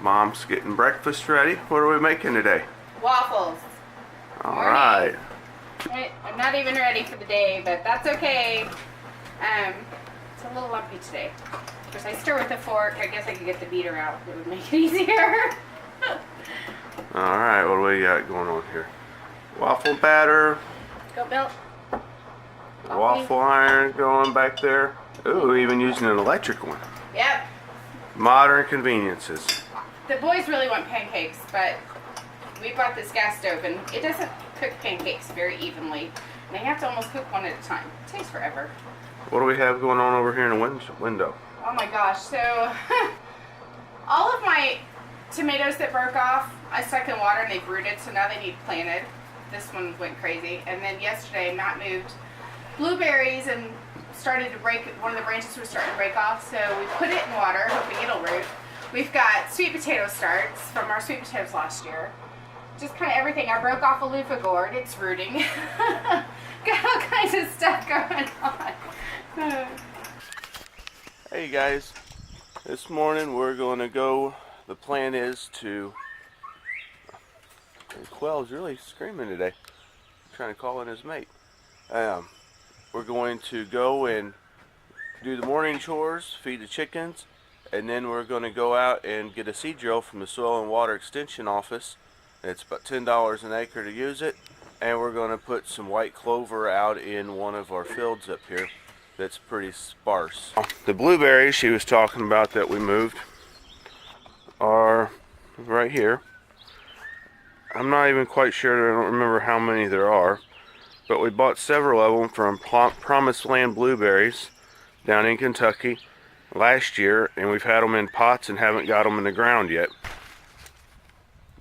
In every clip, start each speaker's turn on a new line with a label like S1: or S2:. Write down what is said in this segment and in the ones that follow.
S1: Mom's getting breakfast ready. What are we making today?
S2: Waffles.
S1: All right.
S2: I'm not even ready for the day, but that's okay. It's a little lumpy today. Of course, I stir with a fork. I guess I could get the beater out. It would make it easier.
S1: All right, what do we got going on here? Waffle batter.
S2: Go, Bill.
S1: Waffle iron going back there. Ooh, even using an electric one.
S2: Yep.
S1: Modern conveniences.
S2: The boys really want pancakes, but we bought this gas stove and it doesn't cook pancakes very evenly. And they have to almost cook one at a time. It takes forever.
S1: What do we have going on over here in the window?
S2: Oh my gosh, so all of my tomatoes that broke off, I stuck in water and they've rooted, so now they need planted. This one went crazy. And then yesterday, Matt moved blueberries and started to break, one of the branches was starting to break off, so we put it in water, hoping it'll root. We've got sweet potato starts from our sweet potatoes last year. Just kind of everything. I broke off a loofah gourd, it's rooting. Got all kinds of stuff going on.
S1: Hey guys, this morning we're going to go, the plan is to, Quell's really screaming today, trying to call in his mate. We're going to go and do the morning chores, feed the chickens, and then we're going to go out and get a seed drill from the Soil and Water Extension office. It's about $10 an acre to use it, and we're going to put some white clover out in one of our fields up here that's pretty sparse. The blueberries she was talking about that we moved are right here. I'm not even quite sure, I don't remember how many there are, but we bought several of them from Promised Land Blueberries down in Kentucky last year, and we've had them in pots and haven't got them in the ground yet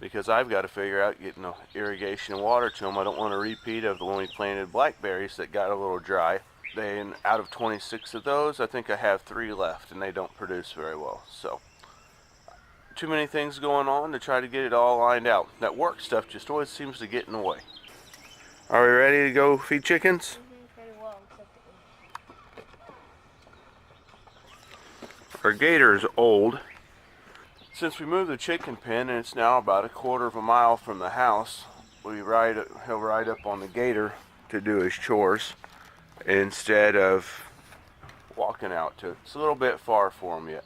S1: because I've got to figure out getting irrigation and water to them. I don't want a repeat of the one we planted blackberries that got a little dry. Then out of 26 of those, I think I have 3 left, and they don't produce very well. So too many things going on to try to get it all lined out. That work stuff just always seems to get in the way. Are we ready to go feed chickens? Our gator's old. Since we moved the chicken pen and it's now about a quarter of a mile from the house, he'll ride up on the gator to do his chores instead of walking out to it. It's a little bit far for him yet.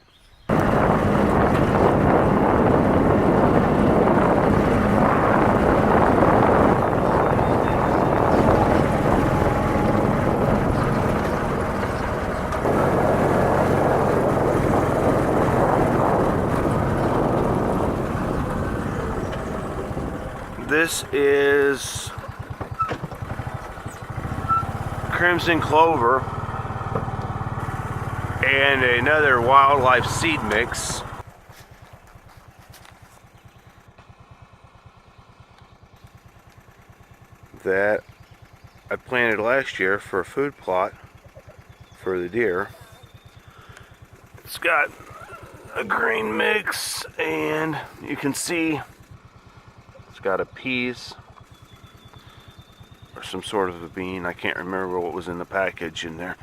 S1: This is crimson clover and another wildlife seed mix. That I planted last year for a food plot for the deer. It's got a green mix, and you can see it's got a peas or some sort of a bean. I can't remember what was in the package in there.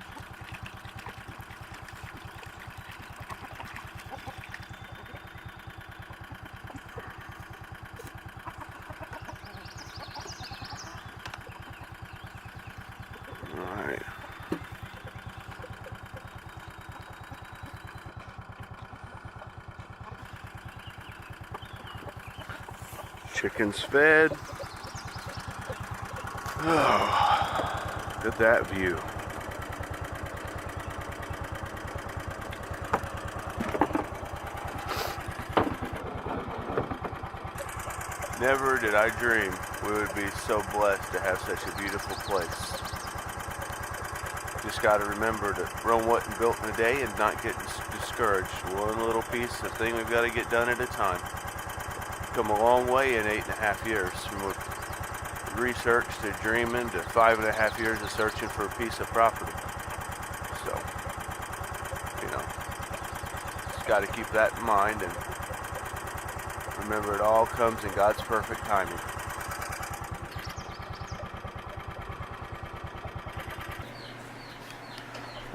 S1: All right. Chickens fed. Oh, look at that view. Never did I dream we would be so blessed to have such a beautiful place. Just got to remember that Rome wasn't built in a day and not get discouraged. One little piece of thing we've got to get done at a time. Come a long way in 8.5 years, from research to dreaming to 5.5 years of searching for a piece of property. So, just got to keep that in mind and remember it all comes in God's perfect timing.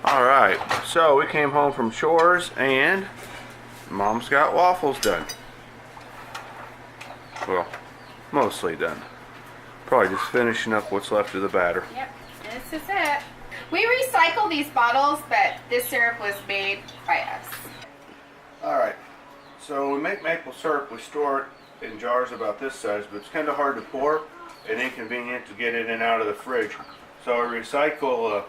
S1: Alright, so we came home from chores and Mom's got waffles done. Well, mostly done. Probably just finishing up what's left of the batter.
S2: Yep, this is it. We recycle these bottles, but this syrup was made by us.
S1: Alright, so we make maple syrup. We store it in jars about this size, but it's kind of hard to pour and inconvenient to get it in and out of the fridge. So we recycle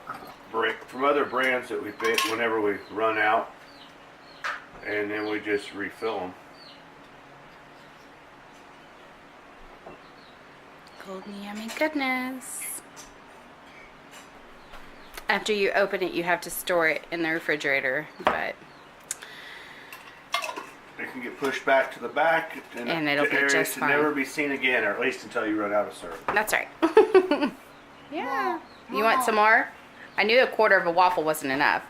S1: from other brands that we pick whenever we run out, and then we just refill them.
S2: Golden yummy goodness. After you open it, you have to store it in the refrigerator, but
S1: It can get pushed back to the back
S2: And it'll be
S1: areas
S2: just
S1: to
S2: fine.
S1: never be seen again, or at least until you run out of syrup.
S2: that's right. Yeah. You want some more? I knew a quarter of a waffle wasn't enough.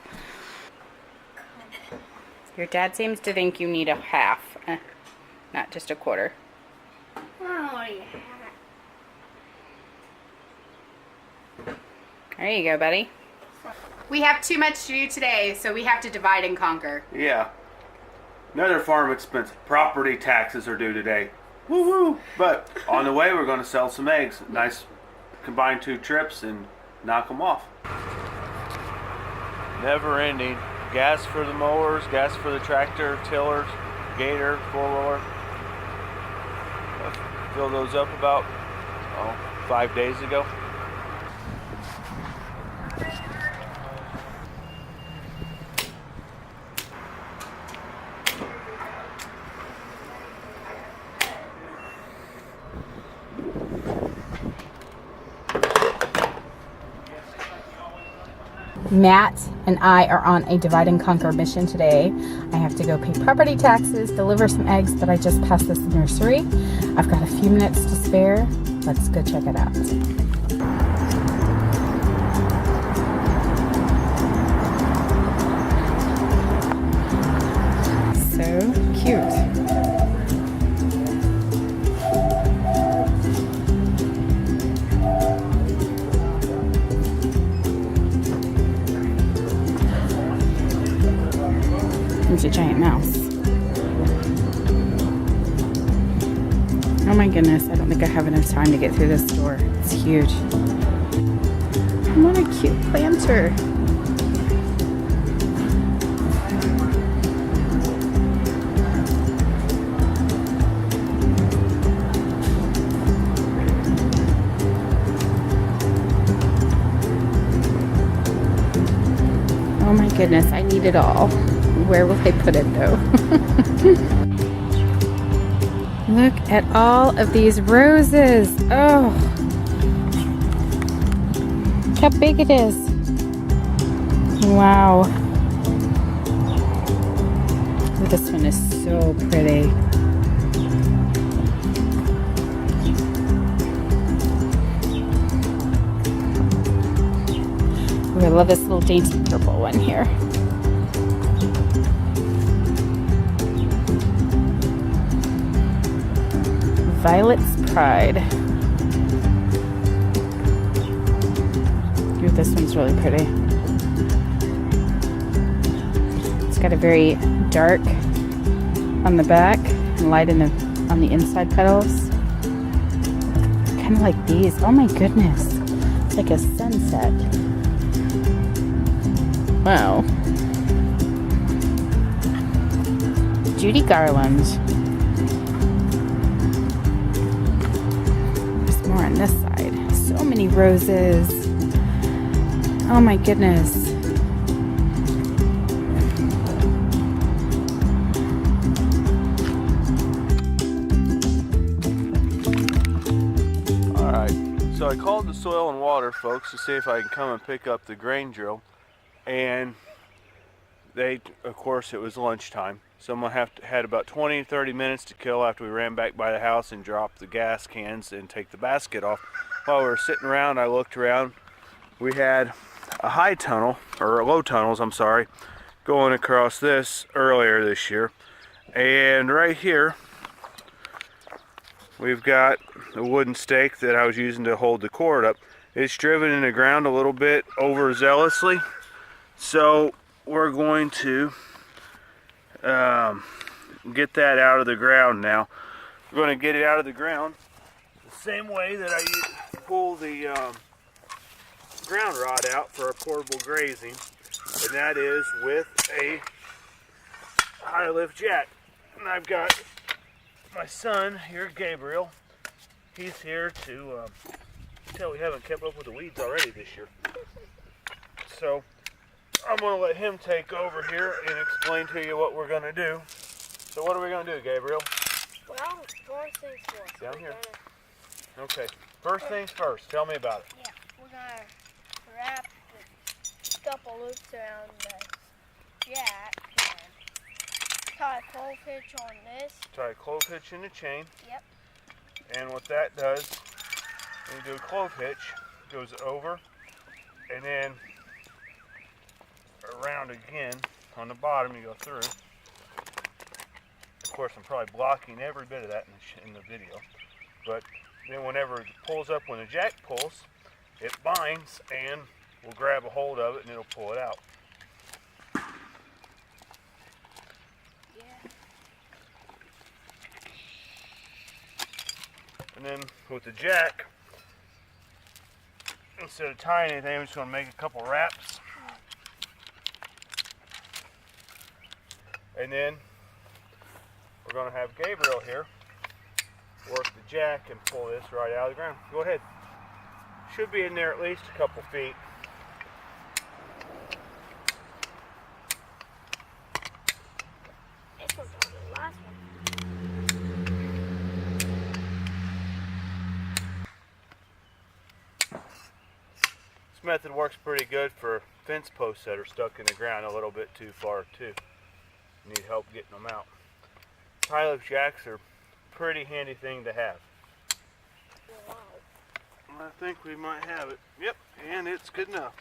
S2: Your dad seems to think you need a half, not just a quarter.
S3: Oh, yeah.
S2: There you go, buddy. We have too much to do today, so we have to divide and conquer.
S1: Yeah. Another farm expense. Property taxes are due today. Woo-hoo! But on the way, we're going to sell some eggs. Nice, combine 2 trips and knock them off. Never ending. Gas for the mowers, gas for the tractor, tillers, gator, 4-wheeler. Fill those up about 5 days ago.
S2: Matt and I are on a divide and conquer mission today. I have to go pay property taxes, deliver some eggs, but I just passed this nursery. I've got a few minutes to spare. Let's go check it out. So cute. It's a giant mouse. Oh my goodness, I don't think I have enough time to get through this store. It's huge. What a cute planter. Oh my goodness, I need it all. Where will I put it though? Look at all of these roses. Oh, look how big it is. Wow. Oh, this one is so pretty. Oh, I love this little dainty purple one here. Violet's Pride. Ooh, this one's really pretty. It's got a very dark on the back and light on the inside petals. Kind of like these. Oh my goodness. It's like a sunset. Wow. Judy Garland. More on this side. So many roses. Oh my goodness.
S1: Alright, so I called the soil and water folks to see if I can come and pick up the grain drill, and they, of course, it was lunchtime. Someone had about 20-30 minutes to kill after we ran back by the house and dropped the gas cans and take the basket off. While we were sitting around, I looked around. We had a high tunnel, or low tunnels, I'm sorry, going across this earlier this year. And right here, we've got a wooden stake that I was using to hold the cord up. It's driven in the ground a little bit overzealously. So we're going to get that out of the ground now. We're going to get it out of the ground the same way that I pull the ground rod out for our portable grazing, and that is with a high lift jack. And I've got my son here, Gabriel. He's here to tell we haven't kept up with the weeds already this year. So I'm going to let him take over here and explain to you what we're going to do. So what are we going to do, Gabriel?
S3: Well, first things first.
S1: Down here. Okay. First things first. Tell me about it.
S3: Yeah, we're gonna wrap a couple loops around the jack and tie a pole hitch on this.
S1: Tie a clove hitch in the chain.
S3: Yep.
S1: And what that does, when you do a clove hitch, it goes over and then around again on the bottom. You go through. Of course, I'm probably blocking every bit of that in the video, but then whenever it pulls up, when the jack pulls, it binds and we'll grab a hold of it and it'll pull it out.
S3: Yeah.
S1: And then with the jack, instead of tying anything, I'm just going to make a couple wraps. And then we're going to have Gabriel here work the jack and pull this right out of the ground. Go ahead. Should be in there at least a couple feet.
S3: This one's on the last one.
S1: This method works pretty good for fence posts that are stuck in the ground a little bit too far too. Need help getting them out. High lift jacks are a pretty handy thing to have.
S3: Wow.
S1: I think we might have it. Yep, and it's good enough.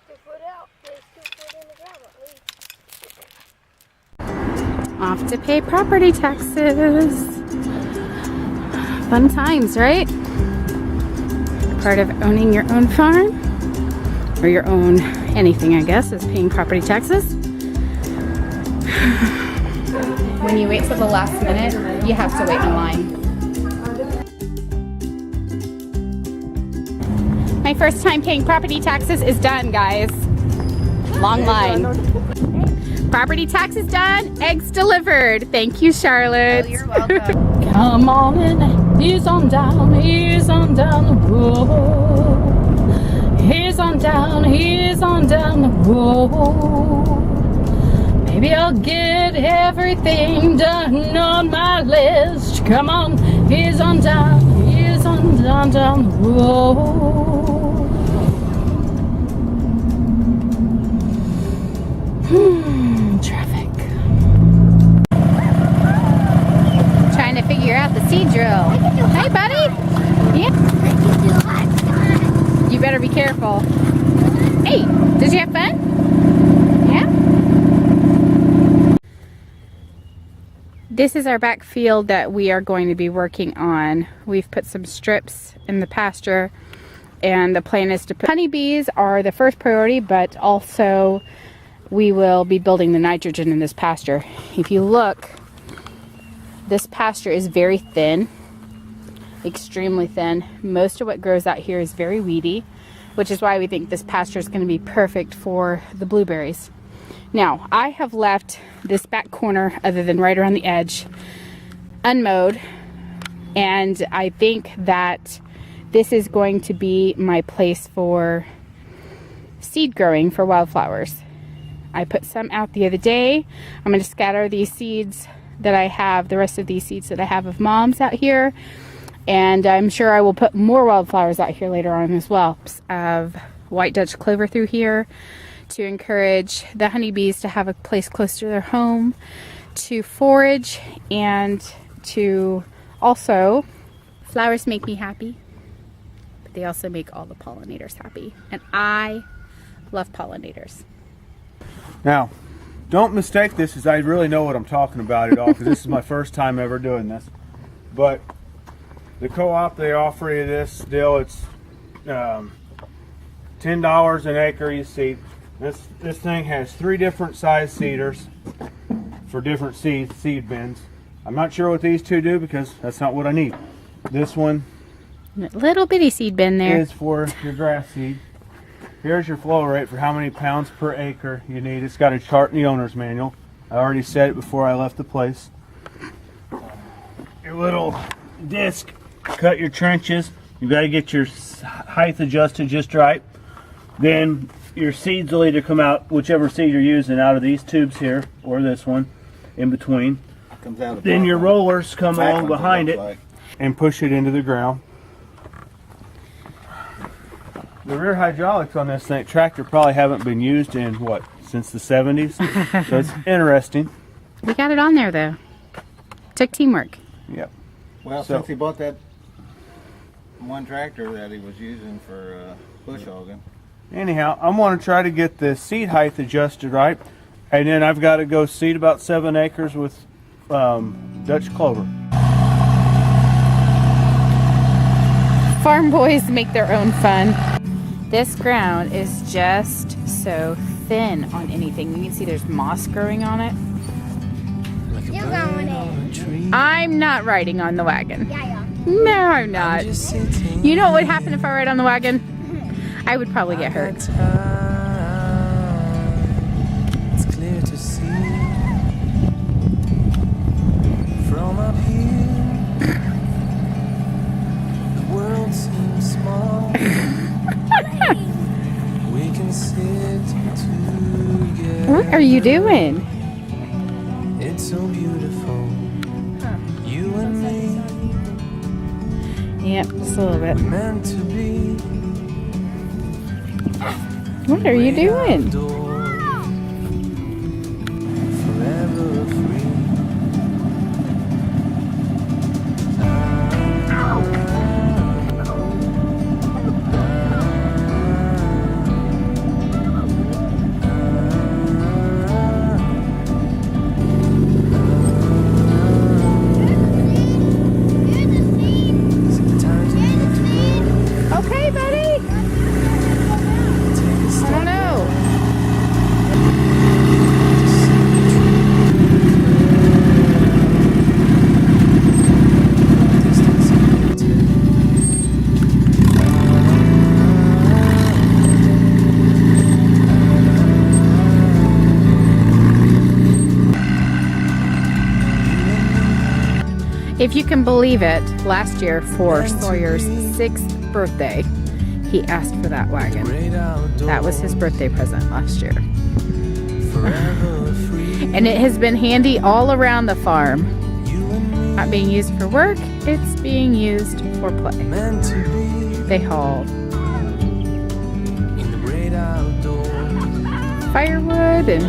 S3: 2 foot out. There's 2 foot in the ground at least.
S2: Off to pay property taxes. Fun times, right? Part of owning your own farm, or your own anything, I guess, is paying property taxes. When you wait till the last minute, you have to wait in line. My first time paying property taxes is done, guys. Long line. Property taxes done, eggs delivered. Thank you, Charlotte.
S3: Oh, you're welcome.
S2: Come on in, ease on down the road. Ease on down the road. Maybe I'll get everything done on my list. Come on, ease on down the road. Traffic. Trying to figure out the seed drill. Hey, buddy. Yeah. You better be careful. Hey, did you have fun? Yeah. This is our back field that we are going to be working on. We've put some strips in the pasture, and the plan is to put honeybees are the first priority, but also we will be building the nitrogen in this pasture. If you look, this pasture is very thin, extremely thin. Most of what grows out here is very weedy, which is why we think this pasture is going to be perfect for the blueberries. Now, I have left this back corner, other than right around the edge, unmowed, and I think that this is going to be my place for seed growing for wildflowers. I put some out the other day. I'm going to scatter these seeds that I have, the rest of these seeds that I have of moms out here, and I'm sure I will put more wildflowers out here later on as well. Of white Dutch clover through here to encourage the honeybees to have a place close to their home to forage, and to also, flowers make me happy, but they also make all the pollinators happy, and I love pollinators.
S1: Now, don't mistake this as I really know what I'm talking about at all, because this is my first time ever doing this. But the co-op, they offer you this deal. It's $10 an acre. You see, this thing has 3 different size seeders for different seed bins. I'm not sure what these two do because that's not what I need. This one
S2: Little bitty seed bin there.
S1: is for your grass seed. Here's your flow rate for how many pounds per acre you need. It's got a chart in the owner's manual. I already said it before I left the place. Your little disc, cut your trenches. You got to get your height adjusted just right. Then your seeds will either come out, whichever seed you're using, out of these tubes here or this one in between.
S4: Comes out of the
S1: Then your
S4: black one.
S1: rollers come
S4: Black
S1: along
S4: ones
S1: behind
S4: look
S1: it
S4: like.
S1: and push it into the ground. The rear hydraulics on this tractor probably haven't been used in what, since the 70s. So it's interesting.
S2: We got it on there though. Took teamwork.
S1: Yep.
S4: Well,
S1: So-
S4: since he bought that one tractor that he was using for bush hogging,
S1: Anyhow, I'm going to try to get the seed height adjusted right, and then I've got to go seed about 7 acres with Dutch clover.
S2: Farm boys make their own fun. This ground is just so thin on anything. You can see there's moss growing on it.
S3: You're going in.
S2: I'm not riding on the wagon.
S3: Yeah.
S2: No, I'm not. You know what would happen if I ride on the wagon? I would probably get hurt.
S5: It's clear to see from up here. The world seems small. We can sit together.
S2: What are you doing?
S5: It's so beautiful. You and me,
S2: Yep, just a little bit.
S5: meant to be.
S2: What are you doing?
S5: Outdoors, forever free. Sometimes we need to go,
S2: Okay, buddy.
S5: take a
S2: I
S5: step
S2: don't know.
S5: to see the truth. Distance and detail.
S2: If you can believe it, last year for Sawyer's 6th birthday, he asked for that wagon.
S5: Great outdoors,
S2: That was his birthday present last year.
S5: forever free.
S2: And it has been handy all around the farm.
S5: You and me,
S2: Not being used for work, it's being used for play.
S5: meant to be
S2: They haul
S5: in the great outdoors,
S2: firewood and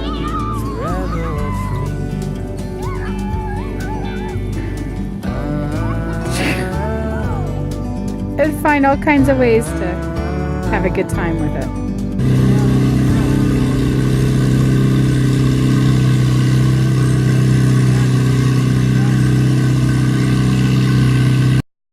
S5: forever free.
S2: find all kinds of ways to have a good time with it.